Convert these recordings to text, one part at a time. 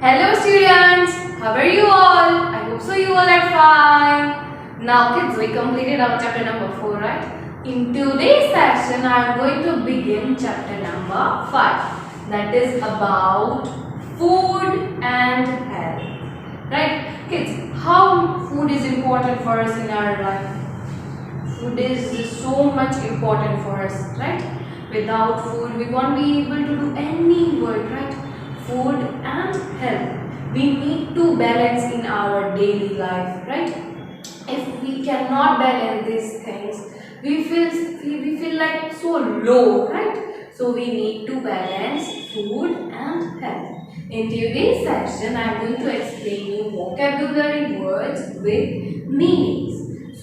Hello students, how are you all? I hope so you all are fine. Now kids, we completed our chapter number 4, right? In today's session, I am going to begin chapter number 5. That is about food and health. Right? Kids, how food is important for us in our life? Food is so much important for us, right? Without food, we won't be able to do any work, right? Food and health. We need to balance in our daily life, right? If we cannot balance these things, we feel like so low, right? So we need to balance food and health. In today's section, I am going to explain you vocabulary words with meanings.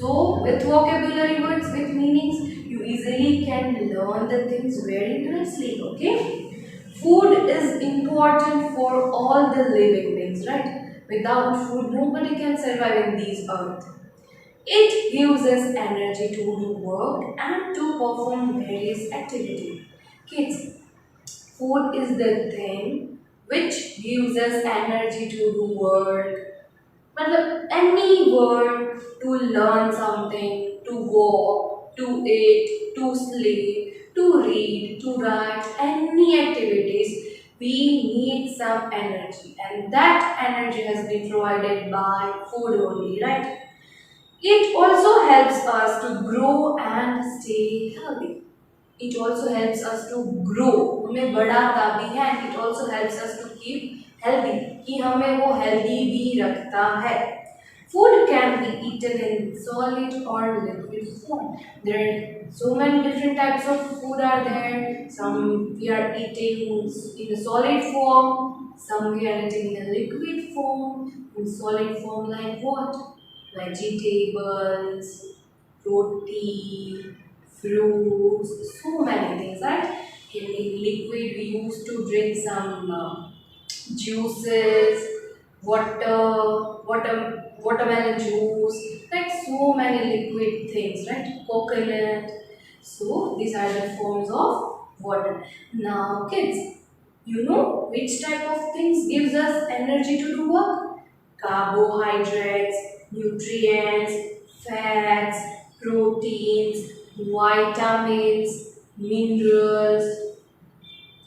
So with vocabulary words with meanings, you easily can learn the things very nicely, okay? Food is important for all the living things, right? Without food, nobody can survive in this earth. It gives us energy to do work and to perform various activities. Kids, food is the thing which gives us energy to do work. Any work, to learn something, to walk, to eat, to sleep, to read, to write, any activities, we need some energy, and that energy has been provided by food only, right? It also helps us to grow and stay healthy. It also helps us to grow, हमें बढ़ाता भी है, and it also helps us to keep healthy, कि हमें वो healthy भी रखता है. Food can be eaten in solid or liquid form. There are so many different types of food are there. Some we are eating in a solid form, some we are eating in a liquid form. In solid form like what? Vegetables, roti, fruits, so many things, right? In liquid, we used to drink some juices, watermelon juice, like so many liquid things, right? Coconut. So these are the forms of water. Now, kids, you know which type of things gives us energy to do work? Carbohydrates, nutrients, fats, proteins, vitamins, minerals,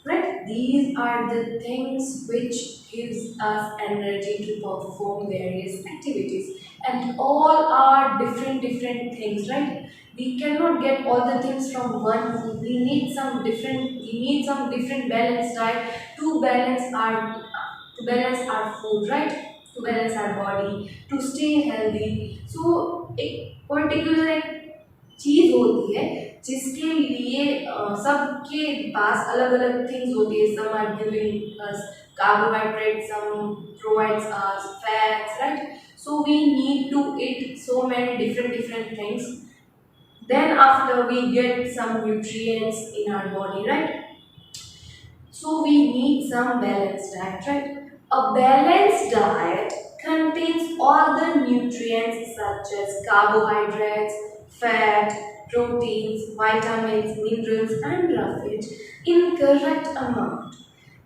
right? These are the things which gives us energy to perform various activities, and all are different things, right? We cannot get all the things from one food. We need some different balanced diet to balance our food, right? To balance our body, to stay healthy. So एक particular एक चीज होती है जिसके लिए सबके पास अलग अलग थिंग्स होती है. Some are giving us carbohydrates, some provides us fats, right? So we need to eat so many different things. Then after we get some nutrients in our body, right? So we need some balanced diet, right? A balanced diet contains all the nutrients such as carbohydrates, fat, proteins, vitamins, minerals, and roughage in correct amount.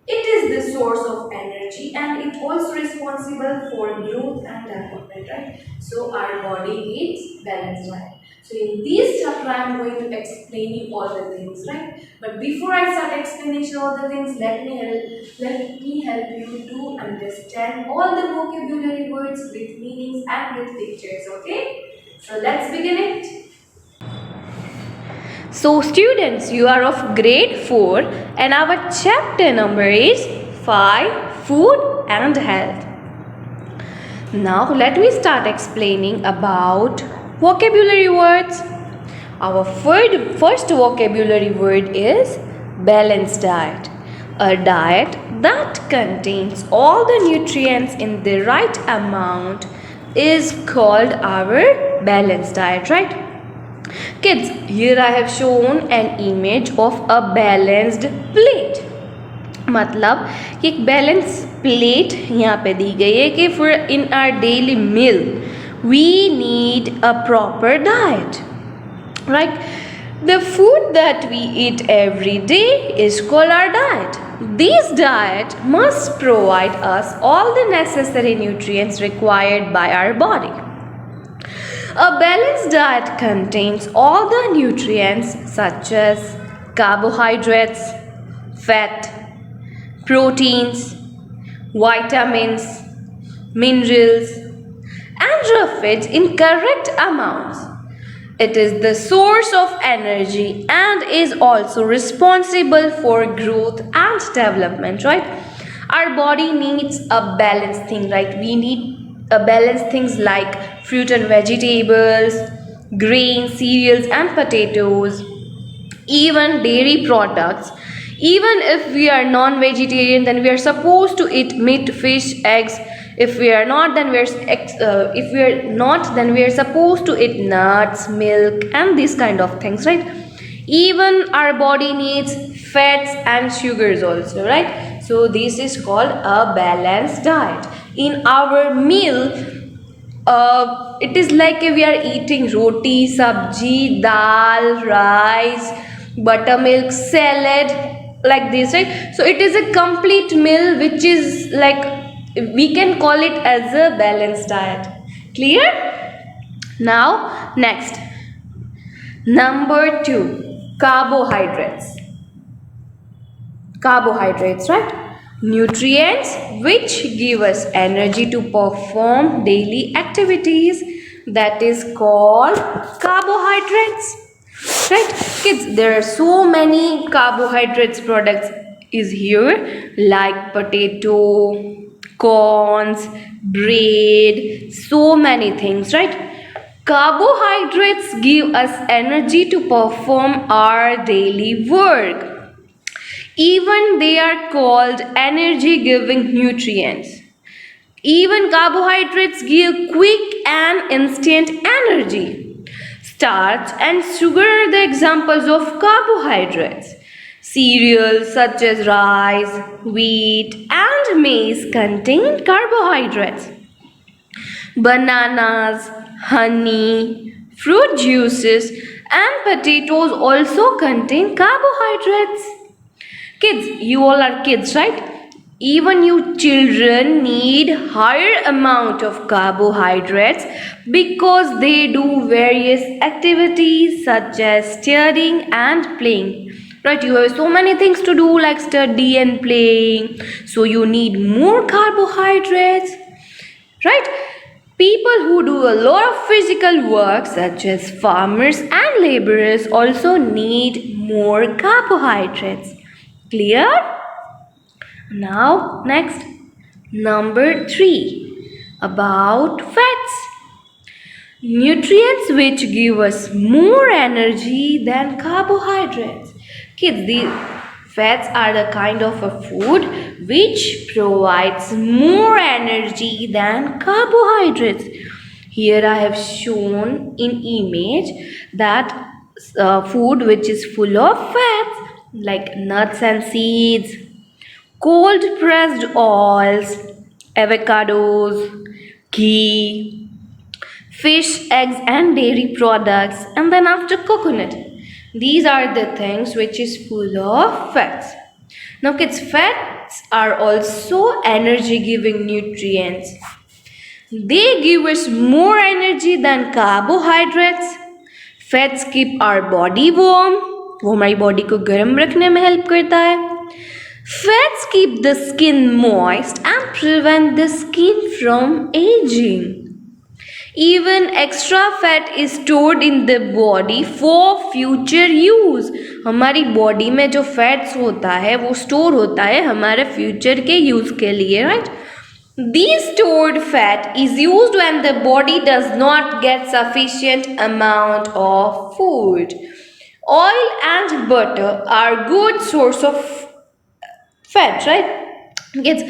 It is the source of energy, and it also responsible for growth and development, right? So our body needs balanced diet. So in this chapter, I am going to explain you all the things, right? But before I start explanation all the things, let me help you to understand all the vocabulary words with meanings and with pictures. Okay? So let's begin it. So, students, you are of grade 4, and our chapter number is 5 Food and Health. Now, let me start explaining about vocabulary words. Our first vocabulary word is balanced diet. A diet that contains all the nutrients in the right amount is called our balanced diet, right? Kids, here I have shown an image of a balanced plate. मतलब कि एक balance plate यहाँ पे दी गई है कि for in our daily meal we need a proper diet, right? The food that we eat every day is called our diet. This diet must provide us all the necessary nutrients required by our body. A balanced diet contains all the nutrients such as carbohydrates, fat, proteins, vitamins, minerals, and roughage in correct amounts. It is the source of energy and is also responsible for growth and development, right? Our body needs a balanced thing, right? We need a balanced things like fruit and vegetables, grains, cereals and potatoes, even dairy products. Even if we are non-vegetarian, then we are supposed to eat meat, fish, eggs. If we are not, then we are supposed to eat nuts, milk, and these kind of things, right? Even our body needs fats and sugars also, right? So this is called a balanced diet. In our meal, it is like we are eating roti, sabji, dal, rice, buttermilk, salad, like this, right? So it is a complete meal which is like we can call it as a balanced diet. Clear? Now next, number 2, carbohydrates. Carbohydrates, right? Nutrients which give us energy to perform daily activities, that is called carbohydrates, right? Kids, there are so many carbohydrates products is here, like potato, corns, bread, so many things, right? Carbohydrates give us energy to perform our daily work. Even they are called energy giving nutrients. Even carbohydrates give quick and instant energy. Starch and sugar are the examples of carbohydrates. Cereals such as rice, wheat, and maize contain carbohydrates. Bananas, honey, fruit juices, and potatoes also contain carbohydrates. Kids, you all are kids, right? Even you children need higher amount of carbohydrates because they do various activities such as studying and playing. Right, you have so many things to do like study and playing. So you need more carbohydrates. Right? People who do a lot of physical work such as farmers and laborers also need more carbohydrates. Clear? Now next, number 3, about fats. Nutrients which give us more energy than carbohydrates. Kids, these fats are the kind of a food which provides more energy than carbohydrates. Here I have shown in image that food which is full of fats like nuts and seeds, cold pressed oils, avocados, ghee, fish, eggs and dairy products, and then after coconut. These are the things which is full of fats. Now kids, fats are also energy giving nutrients. They give us more energy than carbohydrates. Fats keep our body warm. वो हमारी body को गर्म रखने में help करता है. Fats keep the skin moist and prevent the skin from aging. Even extra fat is stored in the body for future use. हमारी body में जो फैट्स होता है वो स्टोर होता है हमारे फ्यूचर के यूज के लिए, right? This stored fat is used when the body does not get sufficient amount of food. Oil and butter are good source of fat, right? Yes,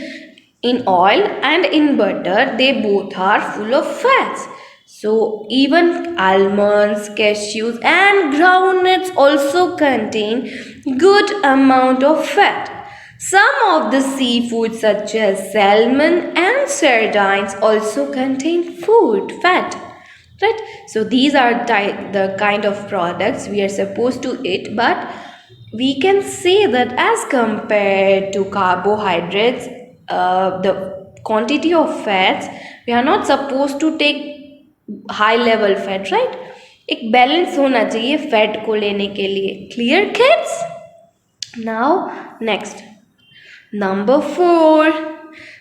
in oil and in butter, they both are full of fats. So even almonds, cashews and groundnuts also contain good amount of fat. Some of the seafood such as salmon and sardines also contain food fat. right? So these are the kind of products we are supposed to eat, but we can say that as compared to carbohydrates, the quantity of fats, we are not supposed to take high level fat, right? एक balance होना चाहिए fat को लेने के लिए. Clear, kids? Now next, number 4,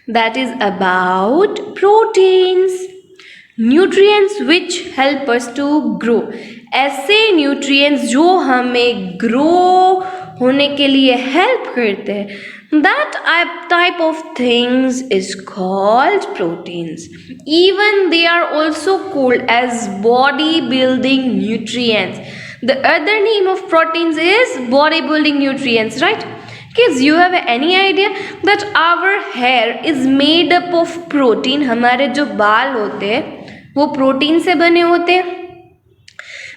that is about proteins. Nutrients which help us to grow. ऐसे nutrients जो हमें grow होने के लिए help करते हैं, that type of things is called proteins. Even they are also called as bodybuilding nutrients. The other name of proteins is bodybuilding nutrients, right? Kids, you have any idea that our hair is made up of protein? हमारे जो बाल होते हैं वो protein से बने होते हैं.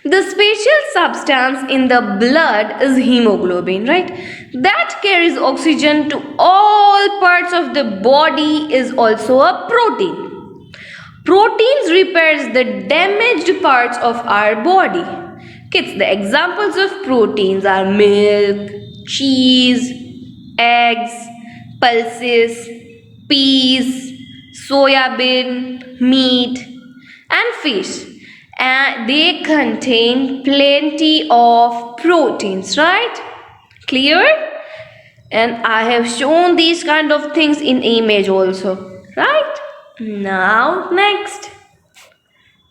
The special substance in the blood is hemoglobin, right? That carries oxygen to all parts of the body is also a protein. Proteins repairs the damaged parts of our body. Kids, the examples of proteins are milk, cheese, eggs, pulses, peas, soya bean, meat, and fish. And they contain plenty of proteins, right? Clear? And I have shown these kind of things in image also, right? Now next,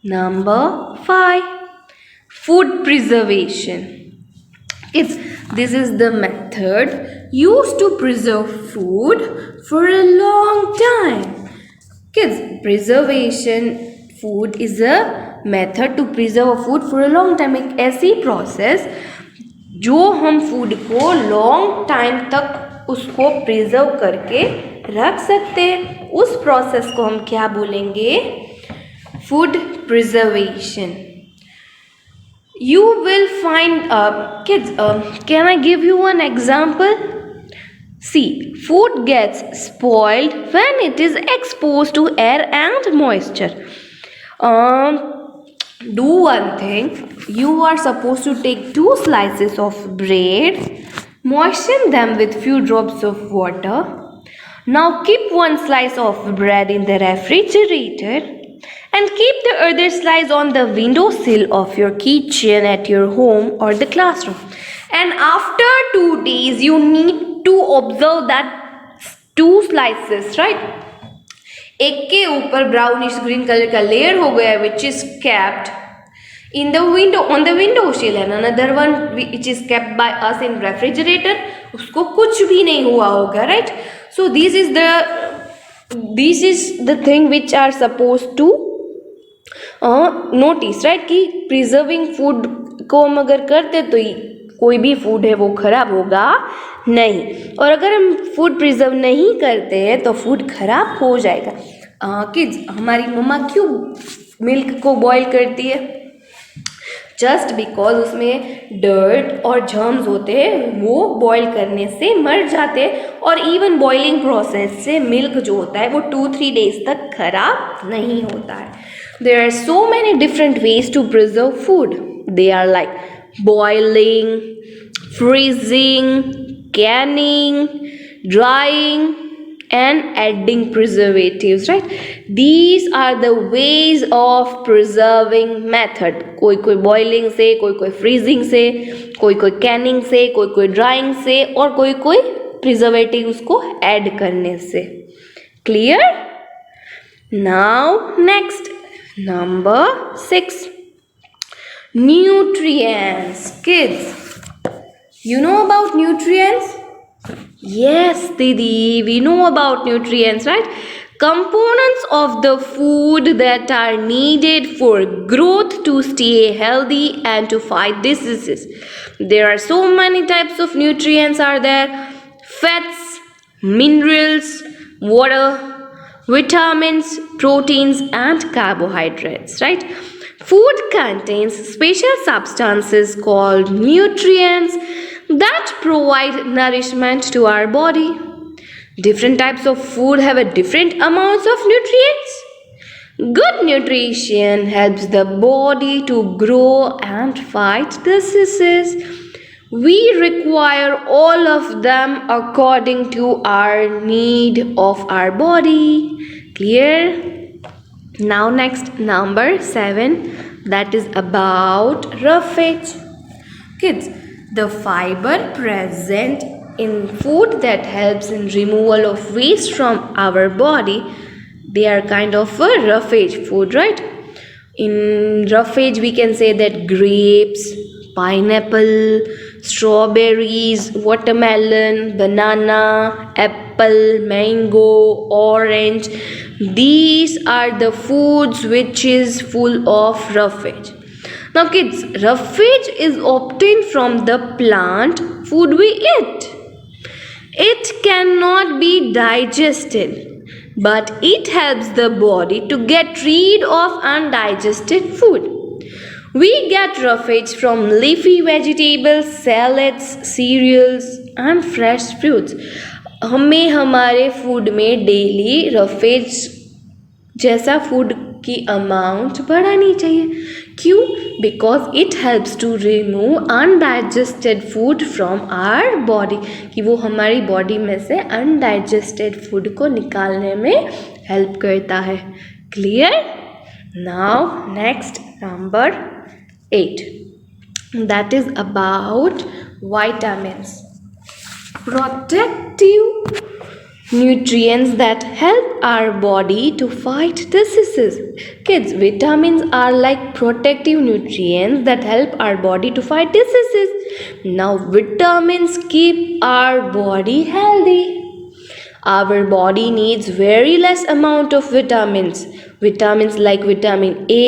number 5, food preservation. This is the method used to preserve food for a long time. Kids, preservation food is a method to preserve food for a long time. एक ऐसी process जो हम food को long time तक उसको preserve करके रख सकते हैं, उस प्रोसेस को हम क्या बोलेंगे? Food preservation. You will find, kids, can I give you one example? See, food gets spoiled when it is exposed to air and moisture. Do one thing. You are supposed to take 2 slices of bread, moisten them with few drops of water. Now keep 1 slice of bread in the refrigerator and keep the other slice on the windowsill of your kitchen at your home or the classroom. And after 2 days, you need to observe that 2 slices, right? एक के ऊपर brownish green color का layer हो गया, which is kept in the window on the window sill, and another one which is kept by us in refrigerator, उसको कुछ भी नहीं हुआ होगा, right? So this is the thing which are supposed to notice, right? कि preserving food को हम अगर करते तो कोई भी फूड है वो खराब होगा नहीं, और अगर हम फूड प्रिजर्व नहीं करते हैं तो फूड खराब हो जाएगा. किड्स, हमारी मम्मा क्यों मिल्क को बॉईल करती है? जस्ट बिकॉज उसमें डर्ट और जर्म्स होते हैं, वो बॉईल करने से मर जाते हैं, और इवन बॉइलिंग प्रोसेस से मिल्क जो होता है वो 2-3 डेज तक खराब नहीं होता है. There are so many different ways to preserve food. They are like boiling, freezing, canning, drying, and adding preservatives, right? These are the ways of preserving method. कोई boiling से, कोई freezing से, कोई canning से, कोई drying से, और कोई preservatives को add करने से. Clear? Now next, number 6. Nutrients. Kids, you know about nutrients? Yes, Didi, we know about nutrients, right? Components of the food that are needed for growth to stay healthy and to fight diseases. There are so many types of nutrients are there. Fats, minerals, water, vitamins, proteins, and carbohydrates, right? Food contains special substances called nutrients that provide nourishment to our body. Different types of food have a different amounts of nutrients. Good nutrition helps the body to grow and fight diseases. We require all of them according to our need of our body. Clear? Now next, number 7, that is about roughage. Kids, the fiber present in food that helps in removal of waste from our body, they are kind of a roughage food, right? In roughage we can say that grapes, pineapple, strawberries, watermelon, banana, apple, mango, orange, these are the foods which is full of roughage. Now kids, roughage is obtained from the plant food we eat. It cannot be digested, but it helps the body to get rid of undigested food. We get roughage from leafy vegetables, salads, cereals and fresh fruits. हमें हमारे food में daily roughage जैसा food की amount बढ़ानी चाहिए. क्यों? Because it helps to remove undigested food from our body, कि वो हमारी बॉडी में से अनडाइजेस्टेड फूड को निकालने में हेल्प करता है. Clear? Now next, number 8, that is about vitamins. Protective nutrients that help our body to fight diseases. Kids, vitamins are like protective nutrients that help our body to fight diseases. Now, vitamins keep our body healthy. Our body needs very less amount of vitamins. Vitamins like vitamin A,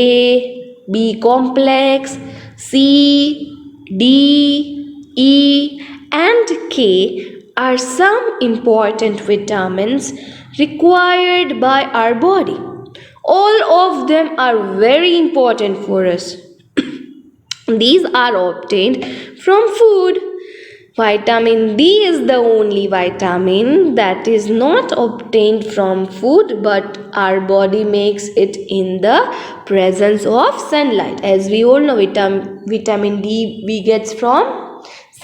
B complex, C, D, E and K are some important vitamins required by our body. All of them are very important for us. These are obtained from food. Vitamin D is the only vitamin that is not obtained from food, but our body makes it in the presence of sunlight. As we all know, vitamin D we get from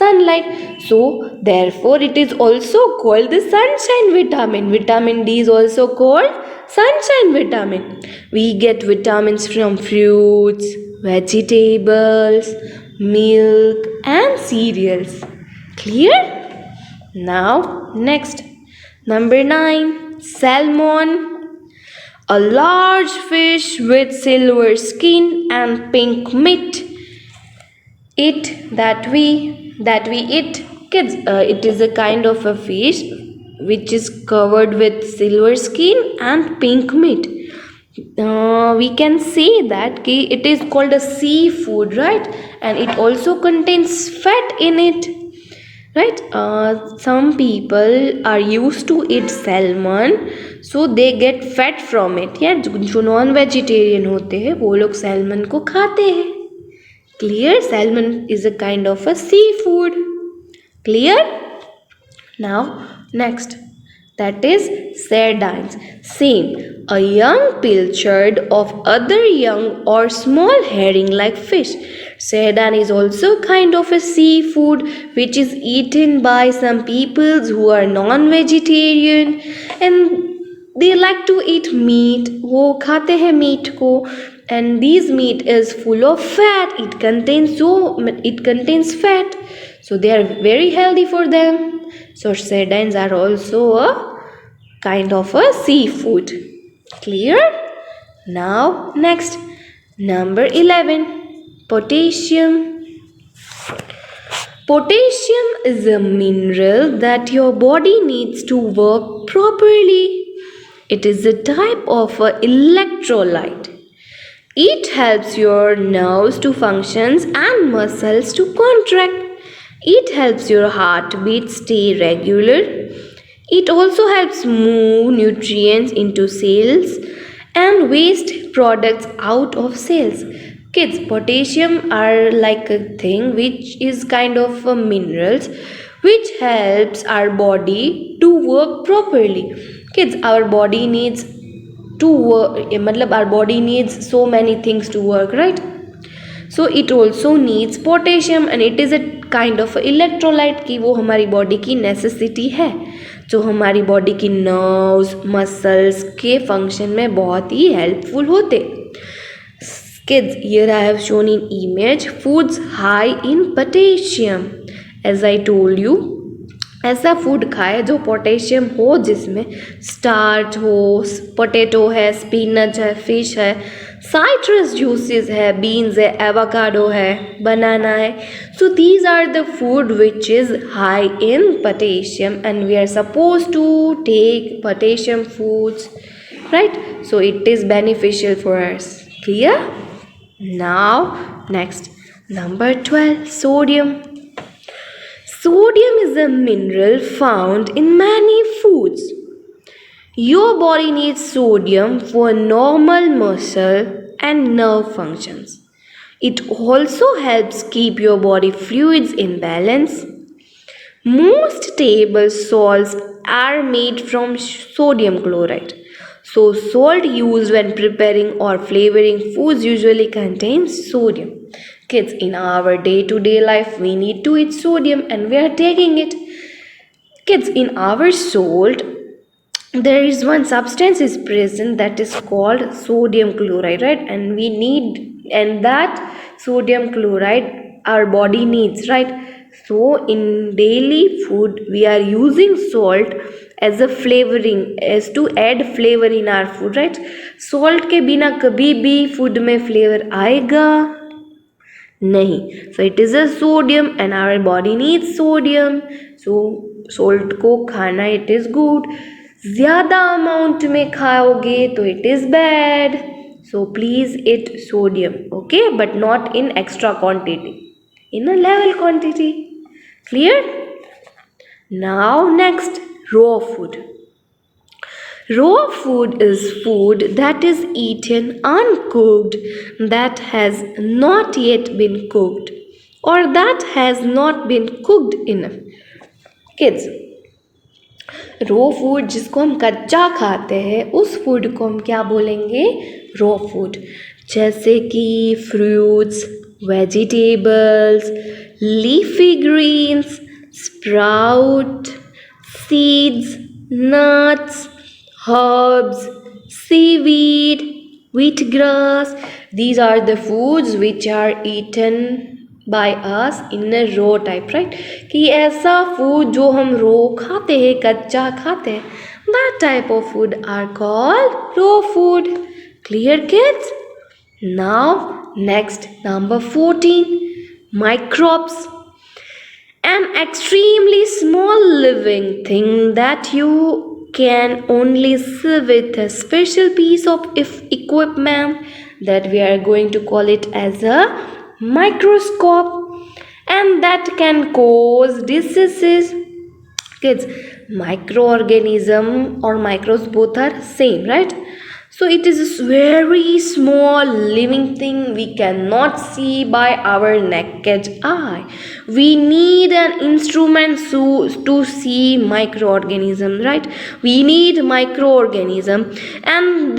sunlight. So therefore it is also called the sunshine vitamin. Vitamin D is also called sunshine vitamin. We get vitamins from fruits, vegetables, milk and cereals. Clear? Now next, number 9, salmon. A large fish with silver skin and pink meat. That we eat. Kids, it is a kind of a fish which is covered with silver skin and pink meat. We can say that it is called a seafood, right? And it also contains fat in it, right? Some people are used to eat salmon, so they get fat from it. Yeah, जो non vegetarian होते हैं वो लोग salmon को खाते हैं. Clear? Salmon is a kind of a seafood. Clear? Now next, that is sardines. Same, a young pilchard of other young or small herring like fish. Sardine is also kind of a seafood which is eaten by some people who are non-vegetarian and they like to eat meat. वो खाते हैं meet को, and this meat is full of fat. It contains fat, so they are very healthy for them. So sardines are also a kind of a seafood. Clear? Now next, number 11, potassium. Potassium is a mineral that your body needs to work properly. It is a type of a electrolyte. It helps your nerves to function and muscles to contract. It helps your heartbeat stay regular. It also helps move nutrients into cells and waste products out of cells. Kids, potassium are like a thing which is kind of a minerals which helps our body to work properly. Kids, our body needs to work, मतलब our body needs so many things to work, right? So it also needs potassium and it is a kind of electrolyte कि वो हमारी body की necessity है, जो हमारी body की nerves muscles के फंक्शन में बहुत ही हेल्पफुल होते. Kids, here I have shown in image foods high in potassium. As I told you, ऐसा फूड खाए जो पोटेशियम हो, जिसमें स्टार्च हो, पोटैटो है, स्पिनच है, फिश है, साइट्रस जूसेस है, बीन्स है, एवोकाडो है, बनाना है. So these are the food which is high in potassium and we are suppose to take potassium foods, right? So it is beneficial for us. Clear? Now next, number 12, sodium. Sodium is a mineral found in many foods. Your body needs sodium for normal muscle and nerve functions. It also helps keep your body fluids in balance. Most table salts are made from sodium chloride. So salt used when preparing or flavoring foods usually contains sodium. Kids, in our day-to-day life, we need to eat sodium and we are taking it. Kids, in our salt, there is one substance is present that is called sodium chloride, right? And we need, and that sodium chloride our body needs, right? So in daily food, we are using salt as a flavoring, as to add flavor in our food, right? Salt के बिना कभी भी food में flavor आएगा नहीं. So it is a sodium and our body needs sodium. So salt को खाना it is good. ज़्यादा amount में खाओगे तो it is bad. So please eat sodium, okay, but not in extra quantity, in a level quantity. Clear? Now next, raw food. Raw food is food that is eaten uncooked, that has not yet been cooked, or that has not been cooked enough. Kids, raw food जिसको हम कच्चा खाते हैं, उस food को हम क्या बोलेंगे? raw food. जैसे कि fruits, vegetables, leafy greens, sprout, seeds, nuts, herbs, seaweed, wheatgrass. These are the foods which are eaten by us in a raw type, right? कि ऐसा food जो हम raw खाते हैं, कच्चा खाते हैं, that type of food are called raw food. Clear, kids? Now next, number 14, microbes. An extremely small living thing that you can only see with a special piece of equipment that we are going to call it as a microscope, and that can cause diseases. Kids, microorganism or microbes both are same, right? So it is a very small living thing we cannot see by our naked eye. We need an instrument to see microorganisms, right? We need microorganism, and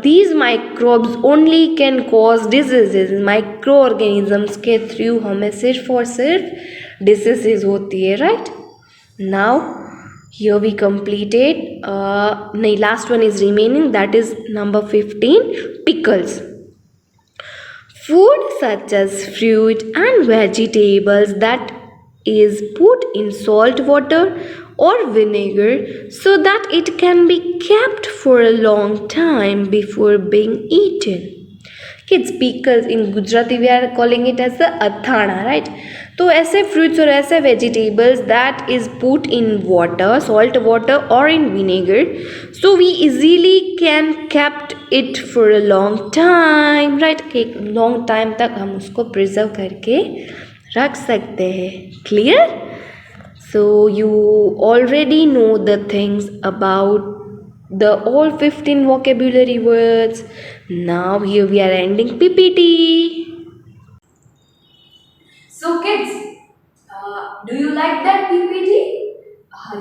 these microbes only can cause diseases. Microorganisms के through हमें सिर्फ और सिर्फ diseases होती है, right? Now here we completed, no, last one is remaining, that is number 15, pickles. Food such as fruit and vegetables that is put in salt water or vinegar so that it can be kept for a long time before being eaten. Kids, pickles in Gujarati we are calling it as the athana, right? तो ऐसे fruits और ऐसे vegetables that is put in water, salt water or in vinegar, so we easily can kept it for a long time, right? एक long time तक हम उसको preserve करके रख सकते हैं. Clear? So you already know the things about the all 15 vocabulary words. Now here we are ending PPT. So kids, do you like that PPT?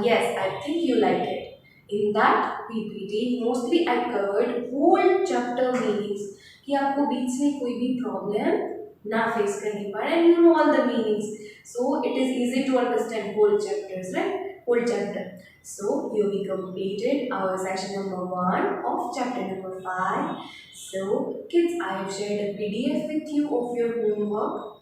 Yes, I think you like it. In that PPT, mostly I covered whole chapter meanings कि आपको बीच में कोई भी problem ना face करनी पड़े and you know all the meanings. So it is easy to understand whole chapters, right? Whole chapter. So here we completed our session number 1 of chapter number 5. So kids, I have shared a PDF with you of your homework.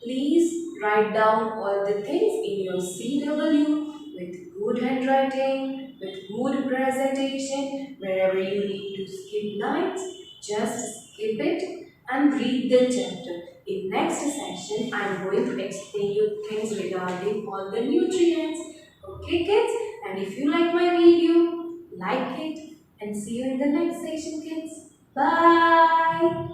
Please write down all the things in your CW with good handwriting, with good presentation. Wherever you need to skip lines, just skip it and read the chapter. In next session, I am going to explain you things regarding all the nutrients. Okay, kids? And if you like my video, like it and see you in the next session, kids. Bye.